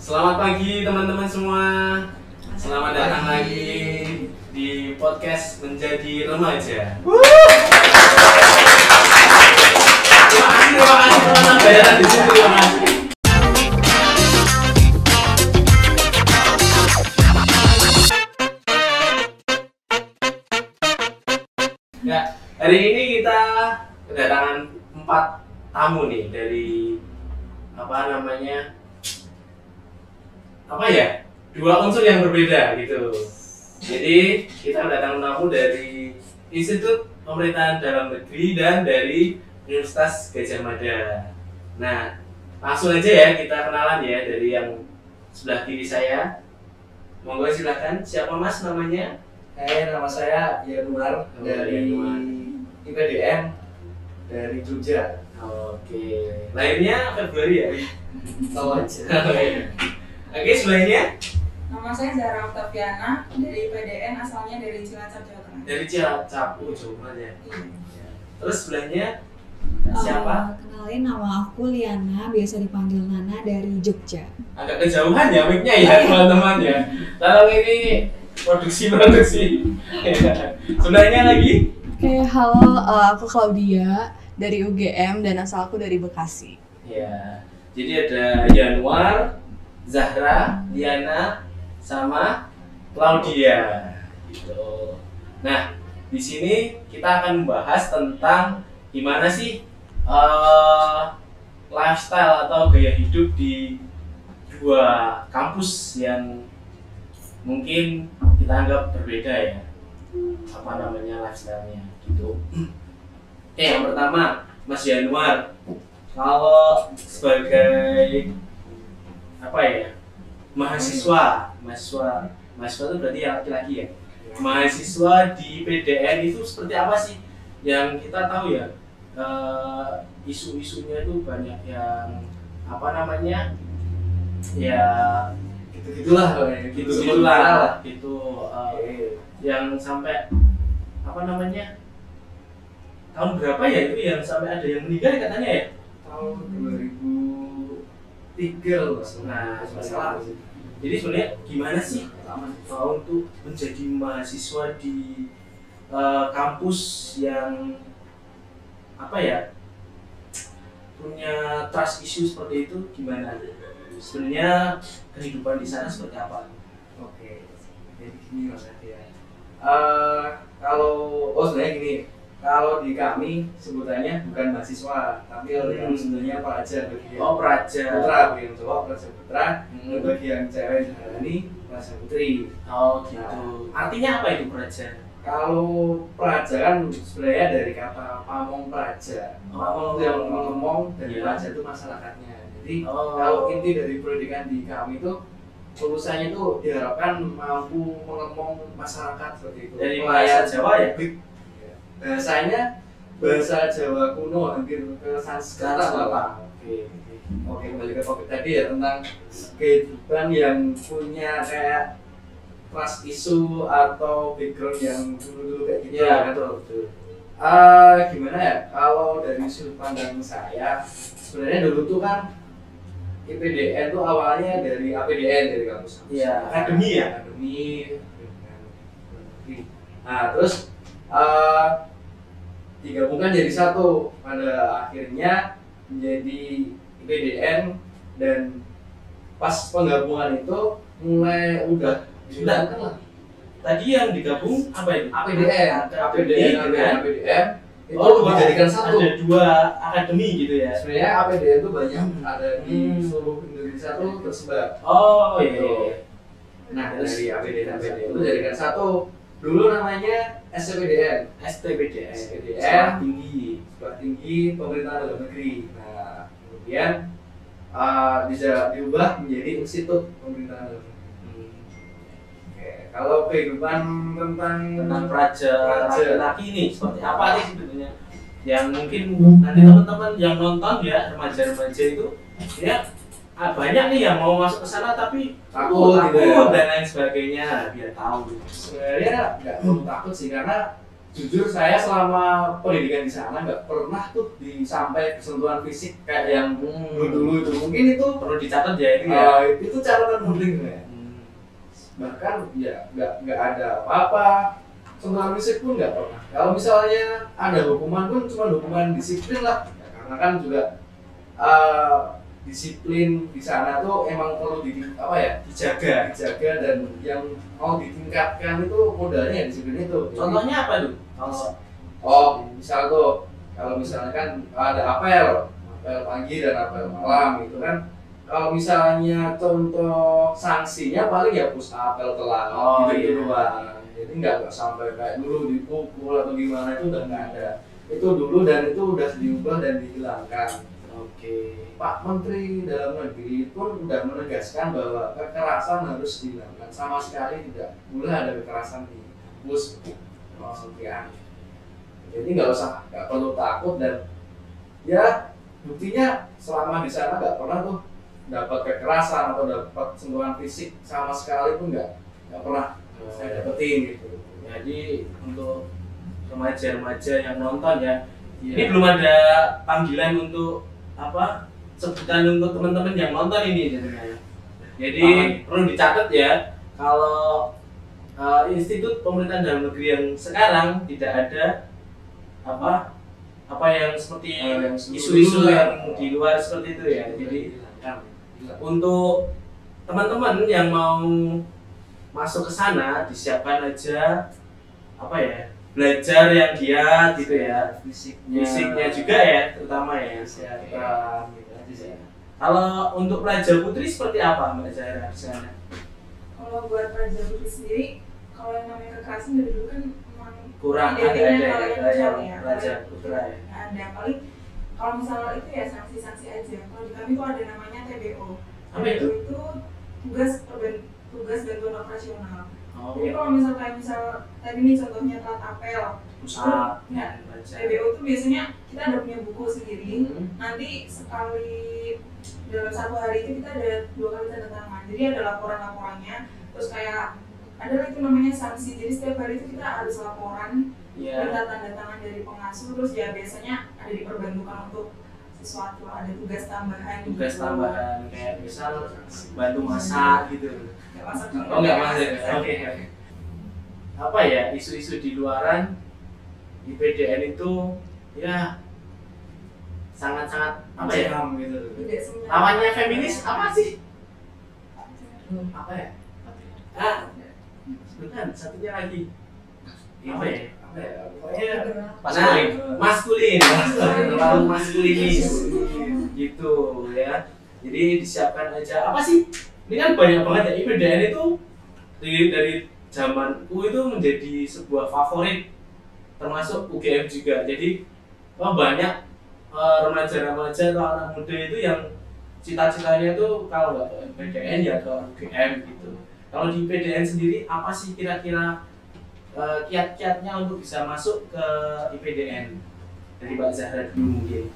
Selamat pagi teman-teman semua. Selamat datang lagi di podcast Menjadi Remaja. Terima kasih teman-teman bayaran di situ. Terima kasih. Ya, hari ini kita kedatangan 4 tamu nih dari dua unsur yang berbeda gitu. Jadi kita kedatangan tamu dari Institut Pemerintahan Dalam Negeri dan dari Universitas Gadjah Mada. Nah, langsung aja ya kita kenalan ya dari yang sebelah kiri saya. Monggo silakan, siapa Mas namanya? Nama saya Yanuar dari IPDN dari Jogja. Oke. Lahirnya Februari ya? Tahu aja. Oke, sebelahnya? Nama saya Zahra Oktaviana dari IPDN, asalnya dari Cilacap, Jawa Tengah. Dari Cilacap, Jawa Tengah ya. Iya. Terus sebelahnya siapa? Kenalin, nama aku Liana, biasa dipanggil Nana dari Jogja. Agak kejauhan ya mic-nya ya teman-teman ya. Tolong ini produksi. Sebelahnya lagi? Oke, halo, aku Claudia dari UGM dan asal aku dari Bekasi. Ya. Jadi ada Yanuar, Zahra, Liana, sama Claudia. Gitu. Nah, di sini kita akan membahas tentang gimana sih lifestyle atau gaya hidup di dua kampus yang mungkin kita anggap berbeda ya. Lifestyle-nya gitu. Yang pertama, Mas Yanuar, kalau sebagai mahasiswa itu berarti yang laki-laki ya. Mahasiswa di PDN itu seperti apa sih? Yang kita tahu ya, isu-isunya itu banyak yang ya Gitulah gitu yang sampai tahun berapa ya itu yang sampai ada yang meninggal katanya ya? tahun 2003 Nah, jadi sebenarnya gimana sih untuk menjadi mahasiswa di kampus yang punya trust issue seperti itu, gimana? Sebenarnya kehidupan di sana seperti apa? Oke, jadi gini Mas Adi ya. Sebenarnya gini, kalau di kami sebutannya bukan mahasiswa, tapi yang sebenarnya pelajar bagi yang Praja putra, bagi yang cowok pelajar putra, dan bagi yang cewek ini pelajar putri. Oh gitu. Nah, Artinya apa itu Praja? kalau praja kan sebenarnya dari kata pamong praja. Pamong itu yang mengemong dan praja itu masyarakatnya. Jadi kalau inti dari pendidikan di kami itu lulusannya itu diharapkan mampu mengemong masyarakat seperti itu. Dari bahasa Jawa ya? Bahasanya bahasa Jawa kuno, hampir ke Sanskerta Bapak. Oke, kembali ke topik tadi ya tentang kehidupan yang punya kayak trust issue atau background yang dulu kayak gitu. Iya, betul. Gimana ya? Kalau dari sudut pandang saya, sebenarnya dulu tuh kan IPDN tuh awalnya dari APDN, dari kampus. Iya, akademi ya? Akademi. Nah, terus digabungkan jadi satu. Pada akhirnya menjadi IPDN, dan pas penggabungan itu mulai udah Sudah lah. Tadi yang digabung apa itu? APDN itu dijadikan satu. Ada 2 akademi gitu ya. Sebenarnya APDN itu banyak, ada di seluruh Indonesia tuh tersebar. Oh iya. Nah, dari APDN itu dijadikan satu. Dulu namanya STPDN. Sekolah tinggi Pemerintahan Dalam Negeri. Nah, kemudian diubah menjadi Institut Pemerintahan Dalam Negeri. Kalau kehidupan tentang praja laki-laki ini seperti apa sih sebetulnya? Yang mungkin nanti teman-teman yang nonton ya, remaja-remaja itu ya banyak nih yang mau masuk ke sana tapi takut gitu ya, dan lain sebagainya, biar tahu. Sebenarnya nggak perlu takut sih, karena jujur saya selama pendidikan di sana nggak pernah tuh sampai kesentuhan fisik kayak yang dulu itu. Mungkin itu Perlu dicatat ya ini ya. itu catatan penting ya. Bahkan ya nggak ada apa-apa, sentuhan fisik pun nggak pernah. Kalau misalnya ada hukuman pun cuma hukuman disiplin lah ya, karena kan juga disiplin di sana tuh emang perlu dijaga dan yang mau ditingkatkan itu modalnya ya disiplin itu. Contohnya apa tuh? Misal tuh kalau misalnya kan ada apel pagi dan apel malam gitu kan. Kalau misalnya contoh sanksinya paling ya push apel telat gitu doang. Jadi nggak sampai kayak dulu dipukul atau gimana, itu udah nggak ada. Itu dulu dan itu udah diubah dan dihilangkan. Pak Menteri Dalam Negeri pun udah menegaskan bahwa kekerasan harus dihilangkan, sama sekali tidak boleh ada kekerasan di bus kemudian. Jadi nggak perlu takut, dan ya buktinya selama di sana nggak pernah tuh dapat kekerasan atau dapat sentuhan fisik sama sekali pun nggak pernah saya dapetin gitu. Jadi untuk remaja-remaja yang nonton ya, ini belum ada panggilan untuk sebutan untuk teman-teman yang nonton ini jadinya. Jadi perlu dicatat ya, kalau institut pemerintahan dalam negeri yang sekarang tidak ada apa yang seperti isu-isu yang di luar seperti itu ya. Jadi untuk teman-teman yang mau masuk ke sana disiapkan aja belajar yang giat gitu ya, fisiknya juga ya, terutama ya kesehatan gitu aja sih. Kalau untuk pelajar putri seperti apa Mbak Zahra di sana? Kalau buat pelajar putri sendiri, kalau yang namanya kekerasan dari dulu kan memang Kurang ada ya, pelajar putra ya. Ada paling kalau misalnya itu ya sanksi-sanksi aja. Kalau di kami tuh ada namanya TBO. Apa itu? Itu tugas bantuan operasional. Jadi kalau misal tadi nih contohnya telat apel, TBO itu biasanya kita ada punya buku sendiri. Nanti sekali dalam satu hari itu kita ada 2 kali tanda tangan. Jadi ada laporannya. Terus kayak ada itu namanya sanksi. Jadi setiap hari itu kita harus laporan, minta tanda tangan dari pengasuh. Terus ya biasanya ada diperbantukan untuk sesuatu, ada tugas tambahan. Kayak misal bantu masak gitu. Nggak masak. Oke. Apa ya, isu-isu di luaran di PDN itu ya sangat-sangat gitu. Lawannya feminis apa sih? Apa ya? Bukan, satunya lagi. Maskulin. Terlalu maskulinis gitu ya. Jadi disiapkan aja. Apa sih? Ini kan banyak banget ya, IPDN itu dari zamanku itu menjadi sebuah favorit, termasuk UGM juga. Jadi banyak remaja-remaja atau anak muda itu yang cita-citanya itu kalau nggak ke IPDN ya ke UGM gitu. Kalau di IPDN sendiri apa sih kira-kira kiat-kiatnya untuk bisa masuk ke IPDN? Dari Mbak Zahra dulu mungkin.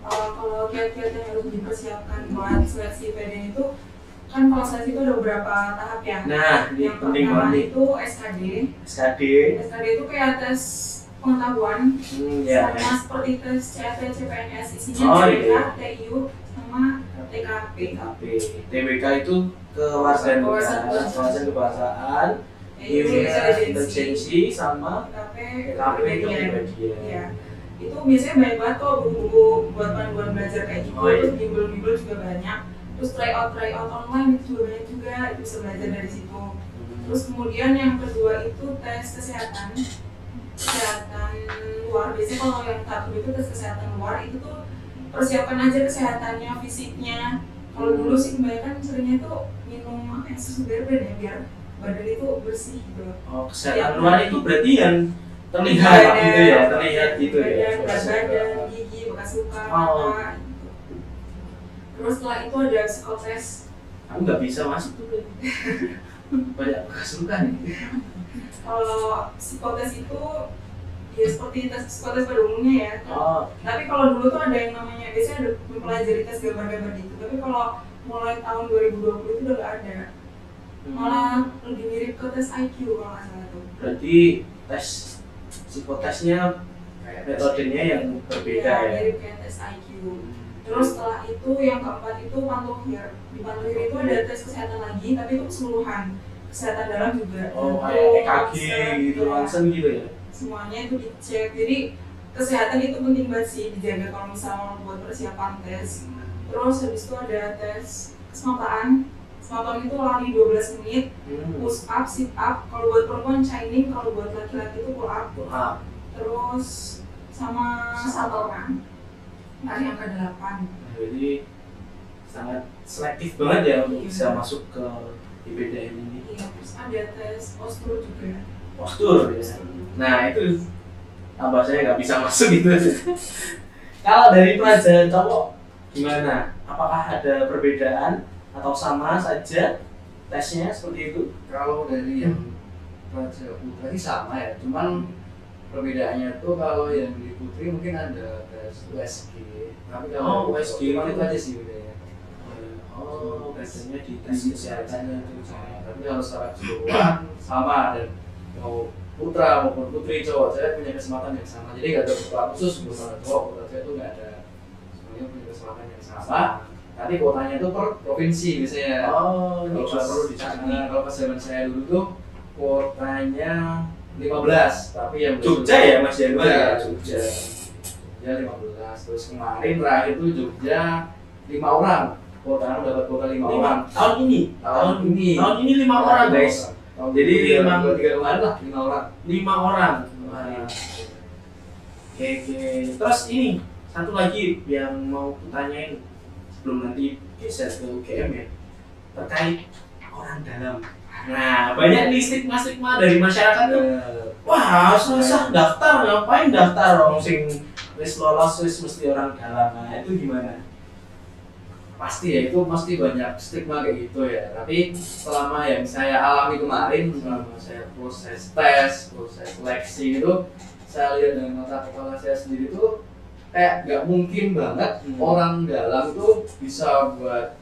Kalau kiat-kiat yang harus dipersiapkan buat seleksi IPDN itu kan kalau seleksi itu ada beberapa tahap ya. Nah, yang pertama itu SKD. SKD itu kayak tes pengetahuan, sama seperti tes CAT, CPNS, isinya TBK, TIU, sama TKP. TBK itu kewarganegaraan, intelijensi, sama TKP kepribadian. Iya. Itu biasanya banyak banget kok buku-buku buat panduan belajar kayak gitu. Terus bimbel-bimbel juga banyak. Terus tryout online itu juga banyak juga, itu bisa belajar dari situ. Terus kemudian yang kedua itu tes kesehatan luar. Biasanya kalau yang tahap itu tes kesehatan luar itu tuh persiapkan aja kesehatannya, fisiknya. Kalau dulu sih kebanyakan seringnya tuh minum susu berben ya biar badan itu bersih gitu. Kesehatan luar itu berarti yang terlihat gitu ya. Badan, gigi, bekas luka, mata. Terus setelah itu ada psikotes. Aku nggak bisa masuk tuh. Banyak bekas luka nih. Kalau psikotes itu ya seperti tes psikotes pada umumnya ya. Tapi kalau dulu tuh ada yang namanya, biasanya ada mempelajari tes gambar-gambar gitu. Tapi kalau mulai tahun 2020 itu udah nggak ada. Malah lebih mirip ke tes IQ kalau nggak salah tuh. Berarti tes psikotesnya metodenya yang berbeda Iya, ya. mirip kayak tes IQ. Terus setelah itu yang keempat itu pantohir. Di pantohir itu ada tes kesehatan lagi, tapi itu keseluruhan. Kesehatan dalam juga. Oh, kayak Jantung, EKG ronsen, gitu, ya. ronsen gitu ya. Semuanya itu dicek. Jadi kesehatan itu penting banget sih dijaga kalau misalnya buat persiapan tes. Terus habis itu ada tes kesemapaan. Kesemapaan itu lari 12 menit, push up, sit up. Kalau buat perempuan shining, kalau buat laki-laki itu pull up. Terus sama shuttle run. Lari angka 8. Jadi sangat selektif banget ya untuk Iya. bisa masuk ke IPDN ini. Iya, terus ada tes postur juga. Postur ya. Nah itu tambah saya nggak bisa masuk gitu. Kalau dari pelajaran cowok gimana? Apakah ada perbedaan atau sama saja tesnya seperti itu? Kalau dari yang Raja Putra ini sama ya, cuman perbedaannya tuh kalau yang di Putri mungkin ada tes USG, tapi kalau USG cuma itu aja sih bedanya. Oh, biasanya di tes kesehatannya itu. Tapi kalau secara keseluruhan sama, dan mau putra maupun putri cowok saya punya kesempatan yang sama, jadi nggak ada putra khusus belum ada cowok, putra saya itu nggak ada, semuanya punya kesempatan yang sama. Tapi kuotanya itu per provinsi biasanya. Oh, ini Kalau juga pas- perlu dicatat. kalau pas zaman saya dulu tuh kuotanya 15, tapi yang Jogja ya Mas Januar ya? Jogja. Jogja 15. Terus kemarin terakhir tuh Jogja 5 orang. Kuota dapat kuota 5 orang. Tahun ini. Tahun ini 5 orang guys. Jadi lima lima- 3 kemarin lah 5 orang. 5 orang kemarin. Oke. Terus ini satu lagi yang mau kutanyain sebelum nanti geser ke UGM ya, terkait orang dalam. Nah, banyak nih stigma dari masyarakat tuh. Wah, susah daftar, ngapain daftar orang sing wis lolos wis mesti orang dalam. Nah, itu gimana? Pasti ya, itu pasti banyak stigma kayak gitu ya. Tapi selama yang saya alami kemarin, selama saya proses tes, proses seleksi itu, saya lihat dengan mata kepala saya sendiri tuh kayak nggak mungkin banget orang dalam tuh bisa buat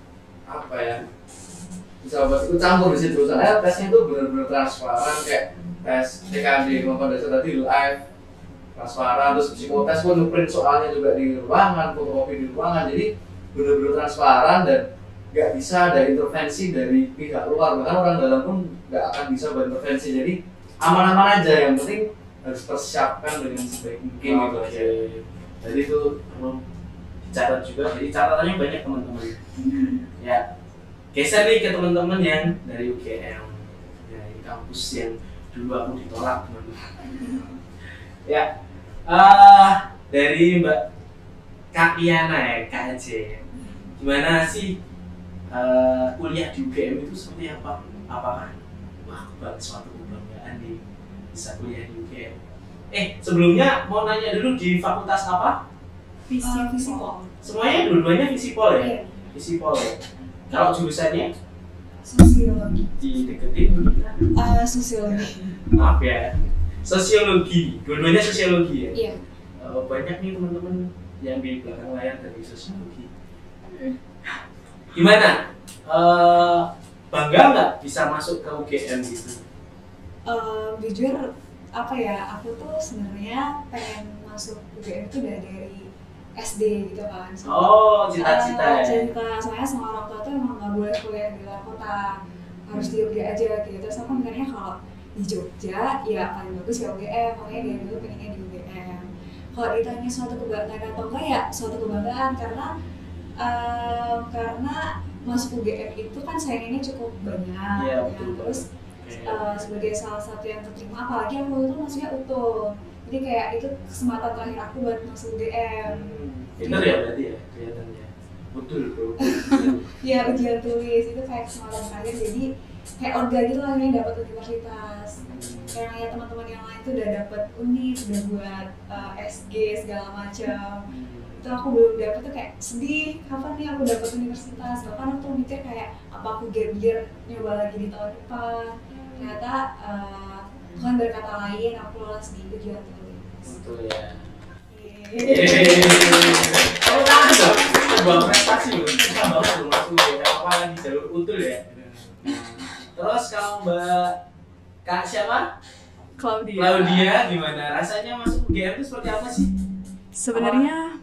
apa ya, bisa buat ikut campur di situ. Soalnya tesnya itu benar-benar transparan, kayak tes TKD maupun dasar tadi live, transparan. Terus psikotes pun ngeprint soalnya juga di ruangan, fotokopi di ruangan, jadi benar-benar transparan dan nggak bisa ada intervensi dari pihak luar. Bahkan orang dalam pun nggak akan bisa berintervensi. Jadi aman-aman aja, yang penting harus persiapkan dengan sebaik mungkin gitu aja. Jadi itu perlu dicatat juga. Jadi catatannya banyak teman-teman. Ya, geser nih ke teman-teman yang dari UGM, dari kampus yang dulu aku ditolak teman-teman. Ya, dari Mbak Kak Liana ya, KJ. Gimana sih kuliah di UGM itu seperti apa? Apakah wah suatu kebanggaan nih bisa kuliah di UGM? Sebelumnya mau nanya dulu di fakultas apa? Fisipol. Semuanya dua-duanya Fisipol ya? Iya. Fisipol ya. Kalau jurusannya Sosiologi. dideketin Sosiologi. maaf ya. Sosiologi. Dua-duanya sosiologi ya? Iya. Banyak nih teman-teman yang di belakang layar dari sosiologi. Gimana? Bangga nggak bisa masuk ke UGM gitu? Jujur apa ya, aku tuh sebenarnya pengen masuk UGM itu dari SD gitu kan. Oh, cita-cita ya? Cita, soalnya sama orang tua tuh emang nggak boleh kuliah di luar kota, harus di Jogja aja gitu. Terus aku mikirnya kalau di Jogja ya paling bagus ya UGM, makanya dia dulu pengennya di UGM. Kalau ditanya suatu kebanggaan atau enggak, ya suatu kebanggaan karena masuk UGM itu kan saingannya cukup banyak. Iya, ya. betul. Terus sebagai salah satu yang keterima, apalagi aku itu maksudnya UTUL, jadi kayak itu kesempatan terakhir aku buat masuk UGM. Pinter ya berarti ya kelihatannya. Betul bro. Ya ujian tulis itu kayak kesempatan terakhir, jadi kayak orga gitu lah yang dapat universitas. Kayak ya teman-teman yang lain tuh udah dapat univ, udah buat SG segala macam. Itu aku belum dapet, tuh kayak sedih, kapan nih aku dapat universitas. Bahkan aku tuh mikir kayak apa aku gap year nyoba lagi di tahun depan. Ternyata Tuhan berkata lain, aku lolos di ujian tulis. Betul ya. Yeay. Kamu tahu dong, sebuah prestasi loh. Kita banget loh masuk ya, apalagi jalur utul ya. Terus kalau Mbak Kak siapa? Claudia gimana? Rasanya masuk UGM itu seperti apa sih? Sebenarnya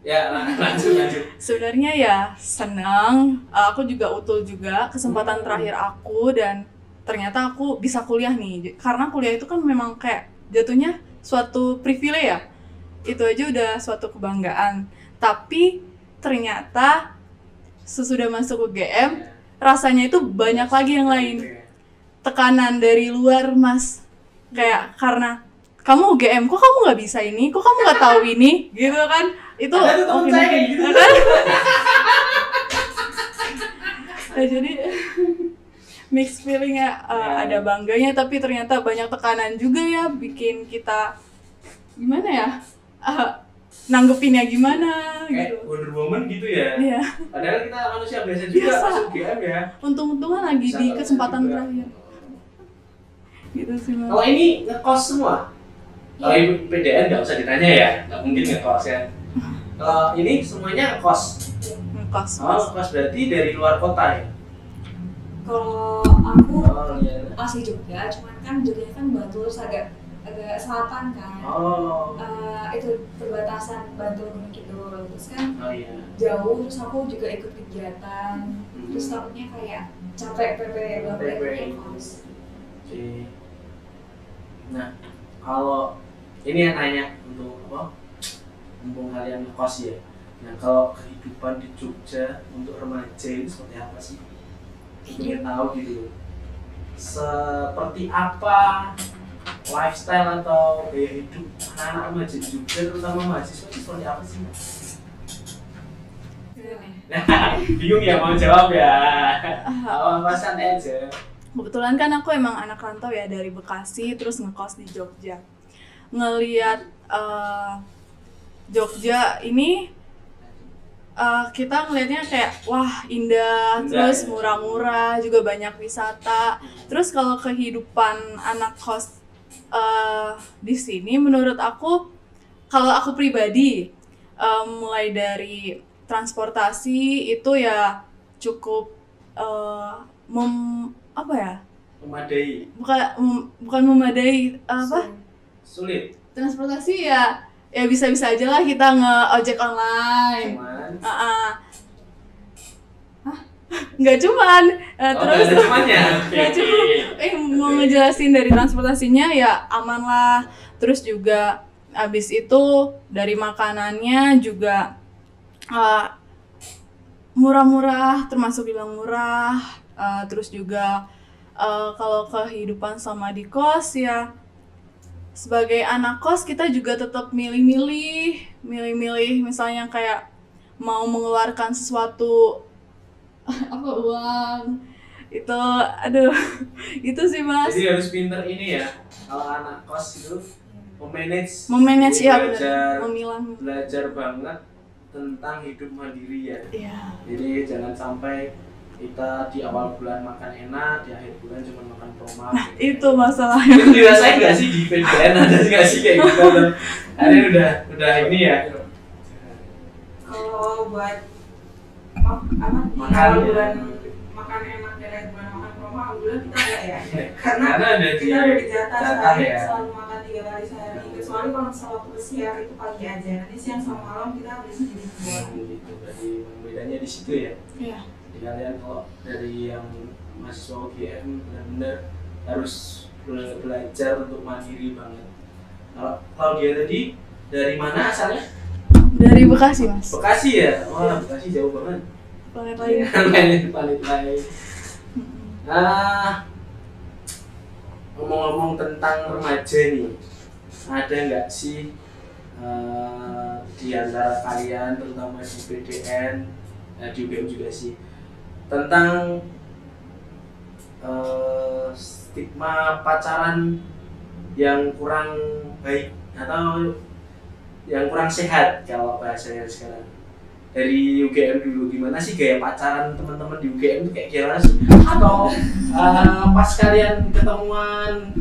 Ya, lanjut. Sebenarnya ya senang, aku juga utul juga kesempatan terakhir aku dan ternyata aku bisa kuliah nih. Karena kuliah itu kan memang kayak jatuhnya suatu privilege ya. Itu aja udah suatu kebanggaan. Tapi ternyata sesudah masuk UGM rasanya itu banyak lagi yang lain. Tekanan dari luar, Mas. Kayak karena kamu UGM, kok kamu nggak bisa ini, kok kamu nggak tahu ini, gitu kan? Itu temen saya kayak gitu. kan? Nah, jadi mixed feelingnya, ada bangganya tapi ternyata banyak tekanan juga ya, bikin kita gimana ya, nanggepinnya gimana Kayak gitu. Wonder Woman gitu ya. Iya. Padahal kita manusia biasa juga Biasa. masuk UGM ya. Untung-untungan lagi Bisa di banget kesempatan juga. terakhir. Gitu sih, Mas. Kalau ini ngekos semua. Kalau ibu PDN nggak usah ditanya ya, nggak mungkin ngekos ya. Kalau ini semuanya ngekos. Ngekos. Oh, ngekos berarti dari luar kota ya. Kalau aku Oh iya. masih Jogja, cuman kan Jogja kan Bantul terus agak selatan kan. Oh. Itu perbatasan Bantul Gunung Kidul, terus kan Oh iya. jauh, terus aku juga ikut kegiatan, terus takutnya kayak capek PP kos. Oke. Nah, kalau ini yang nanya untuk apa? Mumpung kalian ngekos ya. Nah, kalau kehidupan di Jogja untuk remaja itu seperti apa sih? Ingin tahu gitu. Seperti apa lifestyle atau gaya hidup anak-anak remaja di Jogja, terutama mahasiswa itu seperti apa sih? Nah, bingung ya mau jawab ya. Apa santai aja. Kebetulan kan aku emang anak rantau ya dari Bekasi terus ngekos di Jogja. Ngelihat Jogja ini kita ngelihatnya kayak wah indah, terus murah-murah, juga banyak wisata. Terus kalau kehidupan anak kos di sini menurut aku, kalau aku pribadi mulai dari transportasi itu ya cukup apa ya? Memadai. Bukan memadai, apa? Sulit. Transportasi ya bisa-bisa aja lah kita nge-ojek online. Cuman Nggak cuman, terus ada cumannya. nggak cuman, mau ngejelasin dari transportasinya ya aman lah. Terus juga abis itu dari makanannya juga murah-murah, termasuk bilang murah. Terus juga kalau kehidupan sama di kos ya sebagai anak kos kita juga tetap milih-milih misalnya kayak mau mengeluarkan sesuatu apa uang itu itu sih Mas. Jadi harus pinter ini ya kalau anak kos itu memanage ya belajar, memilah. belajar banget tentang hidup mandiri ya. Iya. Jadi jangan sampai kita di awal bulan makan enak, di akhir bulan cuma makan proma. Nah, itu masalahnya. Itu dirasain nggak sih di PDN ada nggak sih kayak gitu? Ada udah ini ya. Kalau buat di Makan awal ya. bulan makan enak dan akhir bulan makan promo, alhamdulillah kita enggak ya. Karena Karena ada di kita udah dijatah jatah sehari ya. selalu makan 3 kali sehari. Kecuali kalau misalnya waktu siang itu pagi aja. Nanti siang sama malam kita harus jadi dua. Gitu. Jadi bedanya di situ ya. Iya. Jadi kalian kalau dari yang mahasiswa UGM benar-benar harus belajar untuk mandiri banget. Kalau dia tadi dari mana asalnya? Dari Bekasi Mas. Bekasi ya? Wah, Bekasi jauh banget. Planet lain. Paling lain. Ngomong-ngomong tentang remaja nih, ada nggak sih di antara kalian, terutama di PDN, di UGM juga sih, tentang stigma pacaran yang kurang baik atau yang kurang sehat kalau bahasanya sekarang? Dari UGM dulu, gimana sih gaya pacaran teman-teman di UGM itu kayak gimana sih? Atau pas kalian ketemuan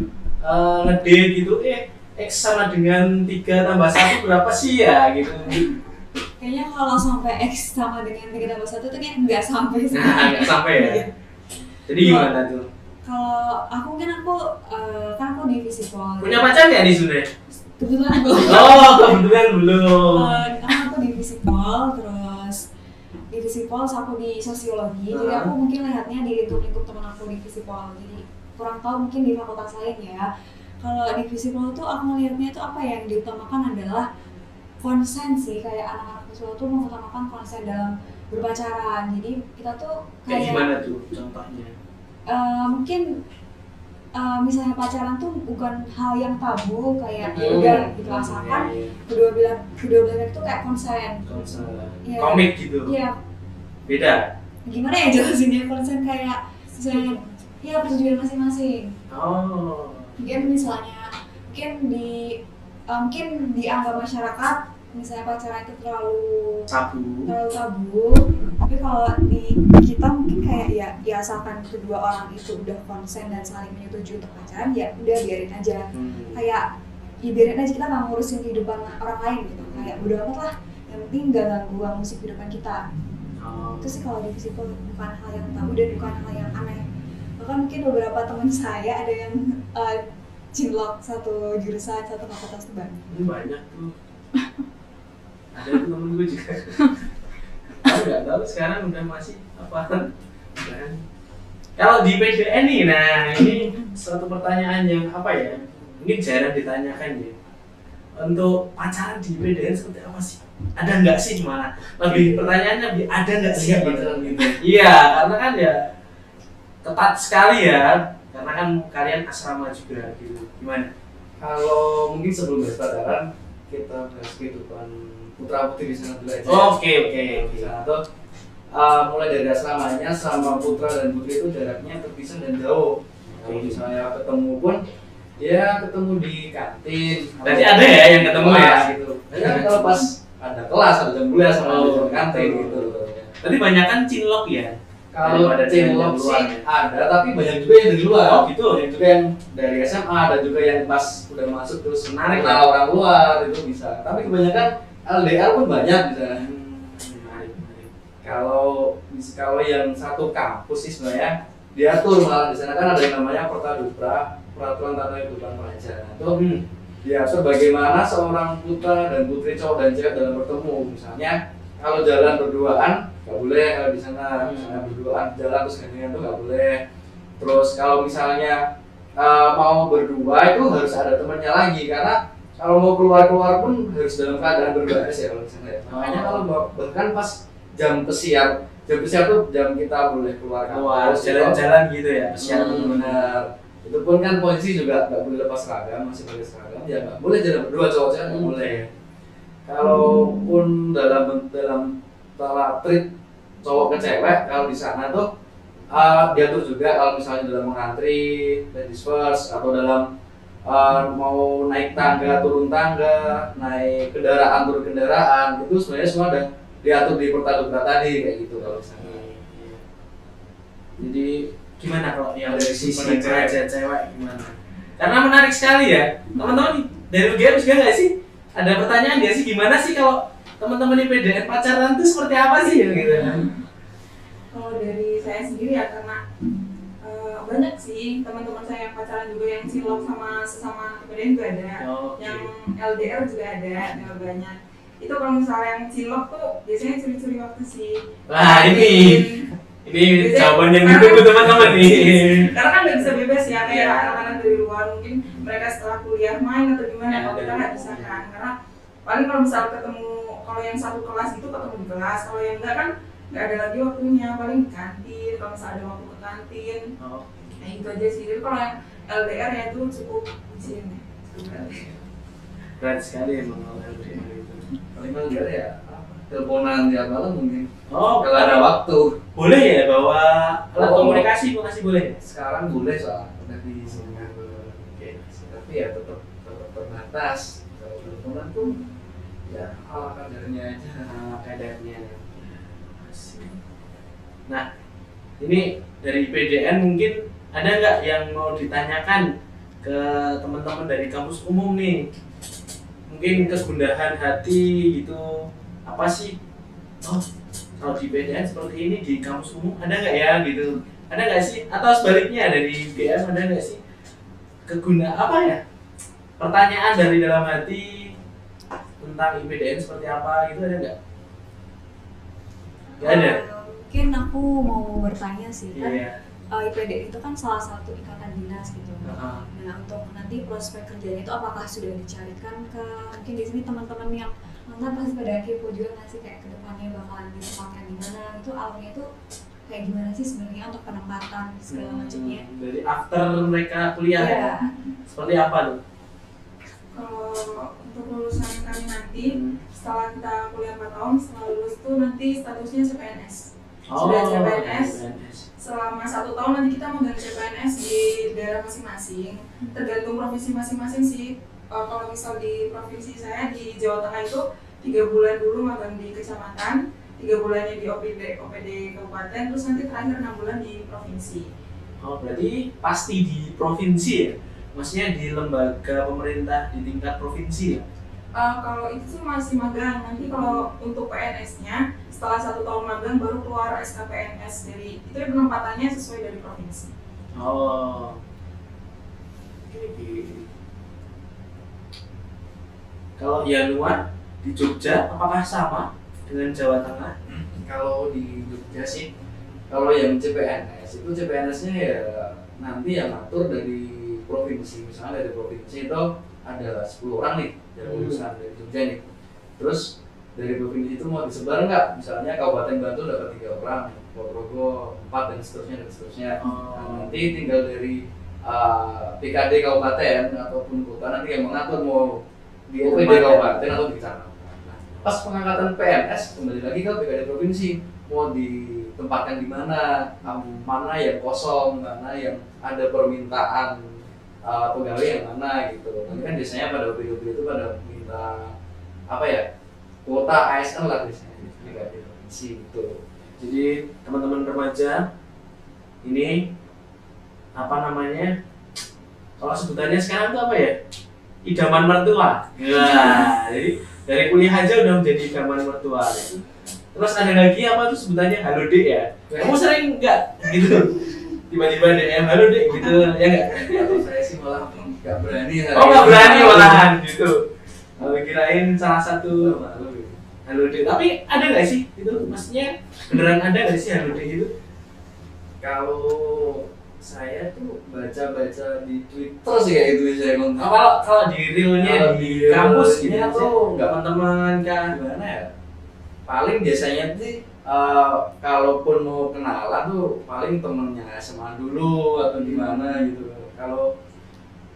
ngedate gitu, X sama dengan 3+1 berapa sih ya gitu? Kayaknya kalau sampai X sama dengan 3+1 tuh kayak nggak sampai sih. Nah, nggak sampai ya. Jadi gimana tuh? Kalau aku mungkin kan aku di Visipol. Punya pacar nggak di Sunda? Kebetulan belum. Oh, kebetulan belum. Karena aku di Visipol, terus di Visipol aku di sosiologi. Jadi aku mungkin lihatnya di lingkup teman aku di Visipol. Jadi kurang tahu mungkin di fakultas lain ya. Kalau di Visipol tuh aku melihatnya itu apa yang diutamakan adalah konsen sih, kayak anak-anak Visipol tuh mengutamakan konsen dalam berpacaran. Jadi kita tuh Kayak gimana tuh contohnya? Mungkin misalnya pacaran tuh bukan hal yang tabu kayak udah gitu, asalkan kedua belah itu kayak konsen. Ya, komik gitu. Iya. Beda. Gimana ya jelasinnya, konsen kayak misalnya ya persetujuan masing-masing. Oh. Mungkin dianggap masyarakat misalnya pacaran itu terlalu tabu. Tapi kalau di kita mungkin kayak ya asalkan kedua orang itu udah konsen dan saling menyetujui untuk pacaran, ya udah biarin aja. Kayak ya biarin aja, kita nggak ngurusin kehidupan orang lain gitu. Kayak bodo amat lah, yang penting nggak ganggu musik kehidupan kita. Itu sih kalau di Visipol bukan hal yang tabu dan bukan hal yang aneh. Bahkan mungkin beberapa teman saya ada yang cinlok satu jurusan, satu fakultas tuh banyak tuh. Ada tuh temen gue juga. Aku nggak tahu sekarang udah masih apa kan. Kalau di PDN nih, nah ini suatu pertanyaan yang apa ya, mungkin jarang ditanyakan ya. Untuk pacaran di PDN seperti apa sih? Ada nggak sih, malah lebih pertanyaannya ada nggak sih pacaran gitu? Iya, karena kan ya ketat sekali ya, karena kan kalian asrama juga gitu. Gimana? Kalau mungkin sebelum bahas pacaran, kita bahas kehidupan putra putri di sana dulu aja. Oke. Di sana tuh mulai dari asramanya sama putra dan putri itu jaraknya terpisah dan jauh. Kalau misalnya ketemu pun ya ketemu di kantin. Berarti ada ya yang ketemu ya gitu. Ya kalau pas ada kelas, ada jam kuliah sama di kantin gitu. Berarti banyak kan cinlok ya? Kalau cinlok sih ada, tapi banyak juga yang dari luar. Oh gitu. Banyak juga yang dari SMA, ada juga yang pas udah masuk terus menarik kenal orang luar itu bisa. Tapi kebanyakan LDR pun banyak di sana. Kalau yang satu kampus sih sebenarnya diatur malah di sana kan ada yang namanya Pertadupra, peraturan tata kehidupan pelajar. Itu diatur bagaimana seorang putra dan putri, cowok dan cewek dalam bertemu. Misalnya kalau jalan berduaan nggak boleh, kalau di sana misalnya berduaan jalan terus gandengan itu nggak boleh. Terus kalau misalnya mau berdua itu harus ada temannya lagi, karena kalau mau keluar pun harus dalam keadaan berbaris ya kalau di sana ya. Makanya kalau bahkan pas jam pesiar tuh jam kita boleh keluar jalan-jalan gitu ya. Pesiar benar. Itu pun kan posisi juga nggak boleh lepas seragam, masih pakai seragam ya nggak boleh jalan berdua, cowok cewek nggak boleh. Kalaupun dalam tata treat cowok ke cewek, kalau di sana tuh diatur juga kalau misalnya dalam mengantri ladies first atau dalam mau naik tangga, turun tangga, naik kendaraan, turun kendaraan, itu sebenarnya semua ada diatur di Pertadupra tadi kayak gitu kalau di sana. Jadi gimana kalau yang dari sisi cewek gimana? Karena menarik sekali ya, teman-teman dari UGM juga nggak sih? Ada pertanyaan nggak sih, gimana sih kalau teman-teman di PDN pacaran itu seperti apa sih gitu? Kalau dari saya sendiri ya, karena banyak sih teman-teman saya yang pacaran juga, yang cinlok sama sesama PDN juga ada, yang LDR juga ada banyak. Itu kalau misalnya yang cinlok tuh biasanya curi-curi waktu sih. Wah ini jawaban yang ditunggu teman-teman nih. Karena kan nggak bisa bebas ya, kayak anak-anak dari luar mungkin mereka setelah kuliah main atau gimana, kalau kita nggak bisa kan. Karena paling kalau misal ketemu, kalau yang satu kelas itu ketemu di kelas, kalau yang enggak kan nggak ada lagi waktunya, paling di kantin kalau misal ada waktu ke kantin. Nah itu aja sih. Jadi kalau yang LDR ya itu cukup izin ya. Berat sekali emang LDR itu. paling LDR ya teleponan tiap malam mungkin. Kalau ada waktu. Boleh ya bawa alat komunikasi, masih boleh? Sekarang boleh soalnya udah diizinkan. Tapi ya tetap terbatas. Kalau teleponan tuh ya ala kadarnya aja. Nah, ini dari PDN mungkin ada nggak yang mau ditanyakan ke teman-teman dari kampus umum nih? Mungkin kegundahan hati gitu, apa sih? Oh, kalau di PDN seperti ini di kampus umum ada nggak ya gitu? ada nggak sih, atau sebaliknya dari BM ada nggak sih pertanyaan dari dalam hati tentang IPDN seperti apa gitu, ada nggak? Nggak ada. Mungkin aku mau bertanya sih kan. Iya. IPDN itu kan salah satu ikatan dinas gitu. Nah, untuk nanti prospek kerjanya itu apakah sudah dicarikan ke mungkin di sini teman-teman yang nonton pasti pada kepo juga nggak sih kayak kedepannya bakalan ditempatkan di mana, itu alurnya itu kayak gimana sih sebenarnya untuk penempatan segala macamnya. Dari after mereka kuliah ya, seperti apa tuh? Kalau untuk lulusan kami nanti setelah kita kuliah 4 tahun, setelah lulus tuh nanti statusnya CPNS. Sudah CPNS. Selama 1 tahun nanti kita mengganti CPNS di daerah masing-masing, tergantung provinsi masing-masing sih. Kalau misal di provinsi saya di Jawa Tengah itu 3 bulan dulu magang di kecamatan, 3 bulannya di OPD kabupaten, terus nanti terakhir 6 bulan di provinsi. Oh, berarti pasti di provinsi ya? Maksudnya di lembaga pemerintah di tingkat provinsi ya? Kalau itu sih masih magang. Nanti kalau untuk PNS-nya setelah 1 tahun magang baru keluar SK PNS, dari itu penempatannya sesuai dari provinsi. Oh, oke. Kalau Yanuar di Jogja apakah sama dengan Jawa Tengah? Kalau di Jogja sih, kalau yang CPNS itu CPNS-nya ya nanti yang ngatur dari provinsi. Misalnya dari provinsi itu ada 10 orang nih dari lulusan dari Jogja nih. Terus dari provinsi itu mau disebar nggak? Misalnya Kabupaten Bantul dapat 3 orang, Ponorogo 4 dan seterusnya. Nah, nanti tinggal dari PKD kabupaten ataupun kota nanti yang mengatur mau di OPD kabupaten atau di kecamatan. Nah, pas pengangkatan PNS kembali lagi ke PKD provinsi, mau ditempatkan di mana, mana yang kosong, mana yang ada permintaan pegawai yang mana gitu. Nanti kan biasanya pada OPD itu pada minta kuota ASN lah biasanya di PKD provinsi itu. Jadi teman-teman remaja ini kalau sebutannya sekarang itu apa ya? Idaman mertua. Nah, jadi dari kuliah aja udah menjadi idaman mertua. Terus ada lagi apa tuh sebutannya halo dek ya? Kamu sering nggak gitu? Tiba-tiba DM halo dek gitu ya nggak? Kalau saya sih malah nggak berani. Oh nggak berani malahan gitu. Kalau kirain salah satu halo dek. Tapi ada nggak sih itu? Maksudnya beneran ada nggak sih halo dek itu? Kalau saya tuh baca-baca di Twitter sih kayak itu saya konten. Kalau di realnya di kampus gitu tuh nggak teman-teman kan gimana ya? Paling biasanya sih kalaupun mau kenalan tuh paling temennya SMA dulu atau gimana gitu. Kalau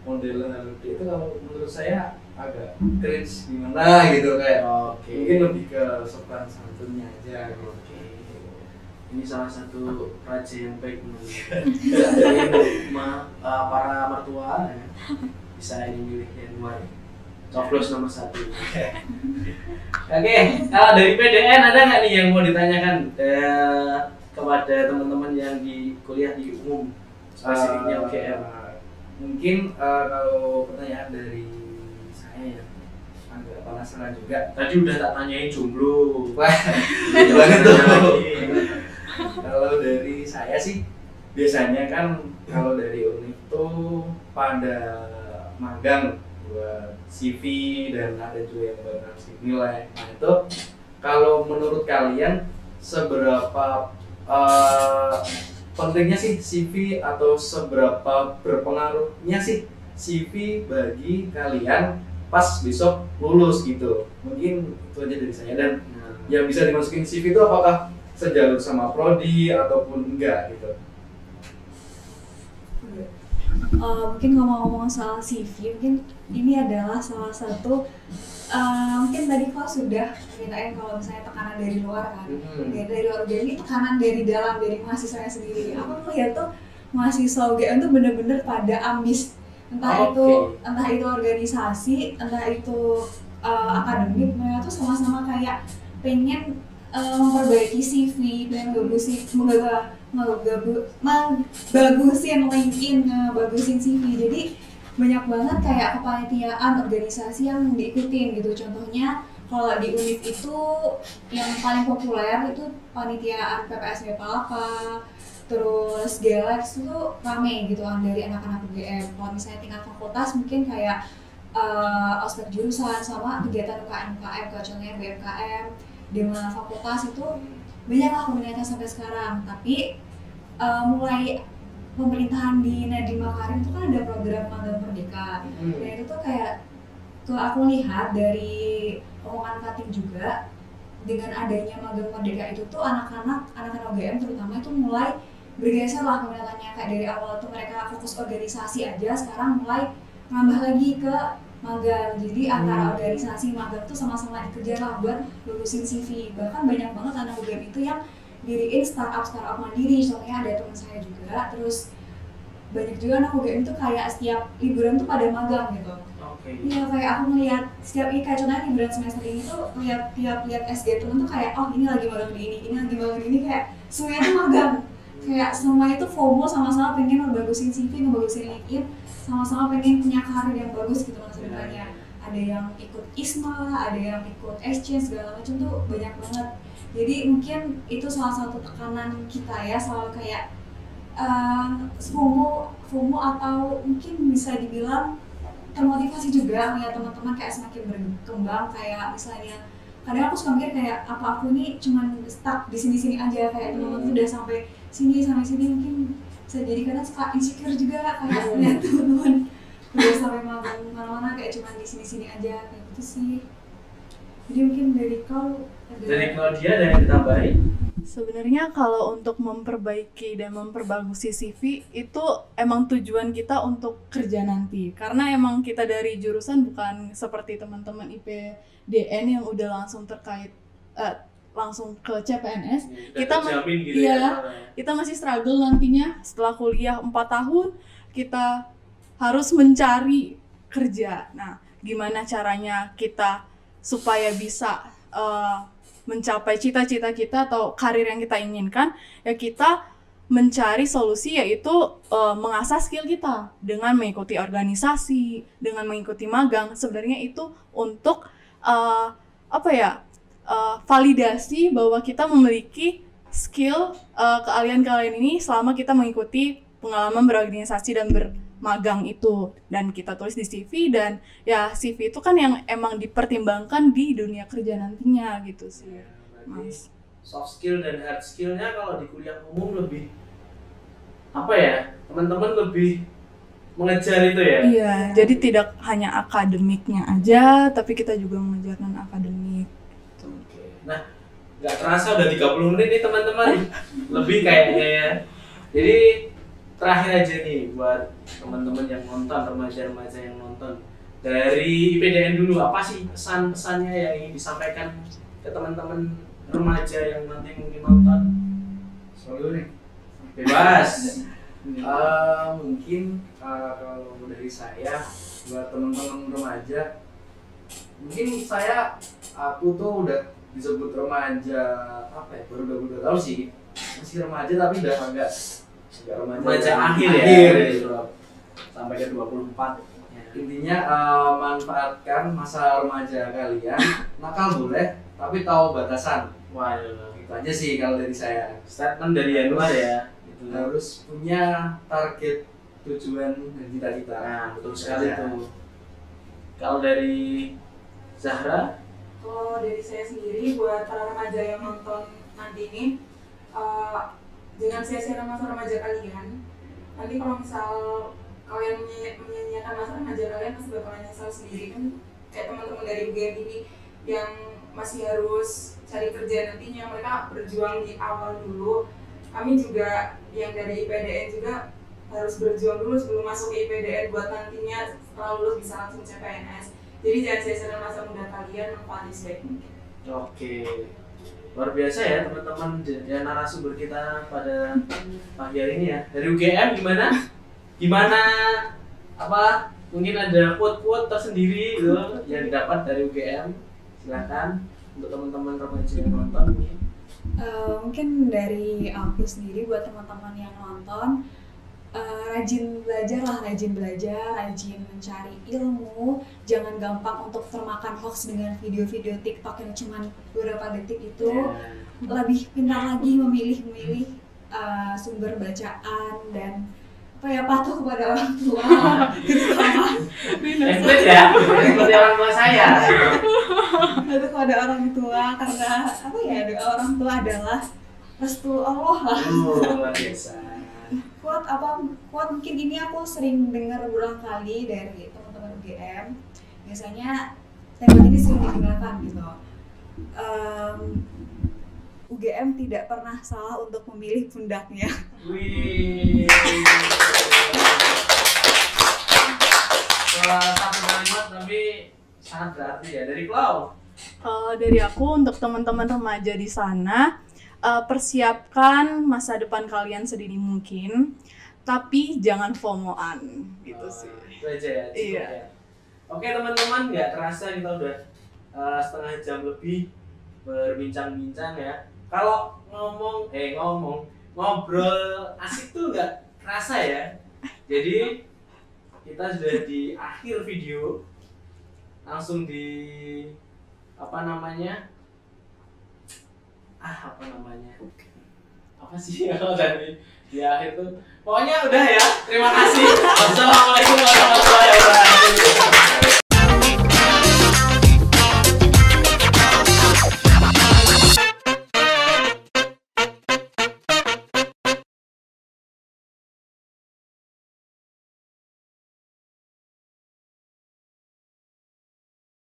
model itu kalau menurut saya agak cringe gimana gitu kayak mungkin lebih ke sopan santunnya aja gitu. Ini salah satu raja yang baik dari para mertua ya. Bisa ini milih yang luar coblos nomor 1. Oke, kalau dari PDN ada nggak nih yang mau ditanyakan kepada teman-teman yang di kuliah di umum spesifiknya UGM? Mungkin kalau pertanyaan dari saya ya agak penasaran juga. Tadi udah tak tanyain jomblo. Wah, gimana tuh? Kalau dari saya sih biasanya kan kalau dari UNIF tuh pada magang buat CV dan ada juga yang buat ngasih nilai. Nah itu kalau menurut kalian seberapa pentingnya sih CV atau seberapa berpengaruhnya sih CV bagi kalian pas besok lulus gitu? Mungkin itu aja dari saya. Dan yang bisa dimasukin CV itu apakah sejalur sama prodi ataupun enggak gitu? Mungkin ngomong-ngomong soal CV, mungkin ini adalah salah satu mungkin tadi kau sudah ceritain kalau misalnya tekanan dari luar kan, dari luar ini tekanan dari dalam dari mahasiswanya sendiri. Aku melihat tuh mahasiswa UGM tuh bener-bener pada ambis, entah itu organisasi, entah itu akademik, mereka tuh sama-sama kayak pengen memperbaiki CV, pengen bagusin LinkedIn, bagusin CV. Jadi banyak banget kayak kepanitiaan organisasi yang diikutin gitu. Contohnya kalau di UNIF itu yang paling populer itu panitiaan PPSB Palapa, terus Galax itu tuh rame gitu kan dari anak-anak UGM. Kalau misalnya tingkat fakultas mungkin kayak ospek jurusan sama kegiatan UKM, contohnya BMKM di mana fakultas itu banyak lah komunitas sampai sekarang. Tapi mulai pemerintahan di Nadiem Makarim itu kan ada program magang merdeka. Dan itu tuh kayak aku lihat dari omongan Fatin juga, dengan adanya magang merdeka itu tuh anak-anak UGM terutama itu mulai bergeser lah peminatnya. Kayak dari awal tuh mereka fokus organisasi aja, sekarang mulai nambah lagi ke magang. Jadi antara organisasi magang tuh sama-sama dikejar lah buat lulusin CV. Bahkan banyak banget anak UGM itu yang diriin startup mandiri. Contohnya ada teman saya juga, terus banyak juga anak UGM tuh kayak setiap liburan tuh pada magang gitu. Iya, kayak aku ngeliat setiap kayak contohnya liburan semester ini tuh tiap lihat SG temen tuh kayak oh ini lagi magang di ini lagi magang di ini, kayak semuanya tuh magang. Kayak semua itu FOMO, sama-sama pengen ngebagusin CV, ngebagusin LinkedIn, sama-sama pengen punya karir yang bagus gitu masa depannya. Ada yang ikut ISMA, ada yang ikut exchange, segala macam tuh banyak banget. Jadi mungkin itu salah satu tekanan kita ya, selalu kayak FOMO atau mungkin bisa dibilang termotivasi juga melihat teman-teman kayak semakin berkembang. Kayak misalnya kadang aku suka mikir kayak apa aku ini cuman stuck di sini-sini aja, kayak teman-teman udah sampai sini mungkin bisa jadi kadang suka insecure juga kayak lihat teman-teman udah sampai magang mana-mana kayak cuman di sini-sini aja kayak gitu sih. Jadi mungkin dari dia ada yang ditambahin. Sebenarnya kalau untuk memperbaiki dan memperbagusi CV itu emang tujuan kita untuk kerja nanti. Karena emang kita dari jurusan bukan seperti teman-teman IPDN yang udah langsung langsung ke CPNS. Kita masih struggle nantinya setelah kuliah 4 tahun kita harus mencari kerja. Nah, gimana caranya kita supaya bisa mencapai cita-cita kita atau karir yang kita inginkan, ya kita mencari solusi, yaitu mengasah skill kita dengan mengikuti organisasi, dengan mengikuti magang. Sebenarnya itu untuk validasi bahwa kita memiliki skill keahlian-keahlian ini selama kita mengikuti pengalaman berorganisasi dan bermagang itu, dan kita tulis di CV. Dan ya CV itu kan yang emang dipertimbangkan di dunia kerja nantinya gitu sih. Mas. Soft skill dan hard skillnya kalau di kuliah umum lebih teman-teman lebih mengejar itu ya? Iya, jadi tidak hanya akademiknya aja, tapi kita juga mengejar non-akademik. Oke. Nah, nggak terasa udah 30 menit nih teman-teman. Lebih kayaknya ya. Jadi terakhir aja nih buat teman-teman yang nonton, remaja-remaja yang nonton, dari IPDN dulu, apa sih pesan-pesannya yang ingin disampaikan ke teman-teman remaja yang nanti mungkin nonton? Soalnya nih bebas. Mungkin kalau dari saya buat teman-teman remaja, mungkin aku tuh udah disebut remaja baru 22 tahun sih, masih remaja tapi udah agak remaja akhir ya, sampai ke 24. Intinya manfaatkan masa remaja kalian, nakal boleh tapi tahu batasan. Wah, itu aja sih kalau dari saya. Statement dari Yanuar ya. Harus punya target, tujuan, dan cita-cita. Nah, betul sekali itu. Kalau dari Zahra? Kalau dari saya sendiri, buat para remaja yang nonton nanti ini, jangan sia-siakan masa remaja kalian. Nanti kalau misal kalian menyanyiakan masa remaja kalian, pasti bakalan nyesal sendiri kan. Kayak teman-teman dari UGM ini yang masih harus cari kerja nantinya, mereka berjuang di awal dulu. Kami juga yang dari IPDN juga harus berjuang dulu sebelum masuk ke IPDN buat nantinya setelah lulus bisa langsung CPNS. Jadi jangan sia-siakan masa muda kalian, manfaatkan sebaik mungkin. Oke, luar biasa ya teman-teman ya, narasumber kita pada pagi hari ini ya. Dari UGM gimana mungkin ada quote-quote tersendiri gitu yang didapat dari UGM? Silakan untuk teman-teman remaja yang nonton mungkin. Mungkin dari aku sendiri buat teman-teman yang nonton, rajin belajar, rajin mencari ilmu, jangan gampang untuk termakan hoax dengan video-video TikTok yang cuma beberapa detik itu. Lebih pintar lagi memilih sumber bacaan dan apa ya, patuh kepada orang tua gitu sama Template ya, seperti orang tua saya. patuh kepada orang tua karena apa ya, doa orang tua adalah restu Allah lah. Luar biasa. Quote mungkin ini aku sering dengar berulang kali dari teman-teman UGM. Biasanya template ini sering digunakan gitu. UGM tidak pernah salah untuk memilih pundaknya. Wih. Satu kalimat tapi sangat berarti ya dari Klau. Dari aku untuk teman-teman remaja di sana, persiapkan masa depan kalian sedini mungkin, tapi jangan FOMO-an gitu sih. Itu aja ya. Cukup Iya. ya. Oke teman-teman, nggak terasa kita udah setengah jam lebih berbincang-bincang ya. Kalau ngobrol asik tuh nggak terasa ya. Jadi kita sudah di akhir video, langsung di apa sih kalau tadi di akhir tuh pokoknya udah ya. Terima kasih. Wassalamualaikum